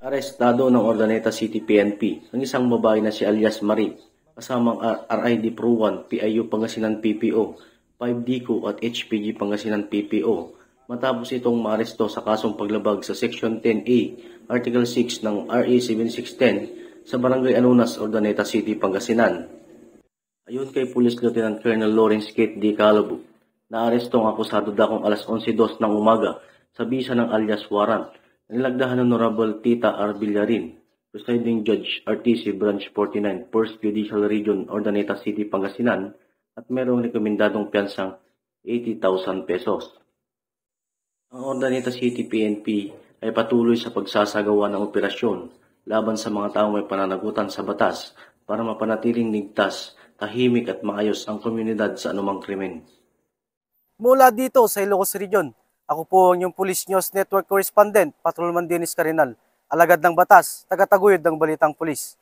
Arestado ng Urdaneta City PNP ang isang babae na si alias Marie, kasamang RID Pro 1, PIU Pangasinan PPO, 5DQ at HPG Pangasinan PPO, matapos itong maaresto sa kasong paglabag sa Section 10A, Article 6 ng RA 7610 sa Barangay Anunas, Urdaneta City, Pangasinan. Ayon kay Police Lieutenant Colonel Lawrence Kate D. Calabo, naaresto ang akusado dakong alas 11:02 ng umaga sa bisa ng alias warrant na nilagdahan ng Honorable Tita R. Villarin, Presiding Judge RTC Branch 49, 1st Judicial Region, Urdaneta City, Pangasinan, at merong rekomendadong piyansang 80,000 pesos. Ang Urdaneta City PNP ay patuloy sa pagsasagawa ng operasyon laban sa mga taong may pananagutan sa batas para mapanatiling ligtas, tahimik at maayos ang komunidad sa anumang krimen. Mula dito sa Ilocos Region, ako po ang inyong Police News Network Correspondent, Patrolman Dennis Carinal, alagad ng batas, tagataguyod ng Balitang Pulis.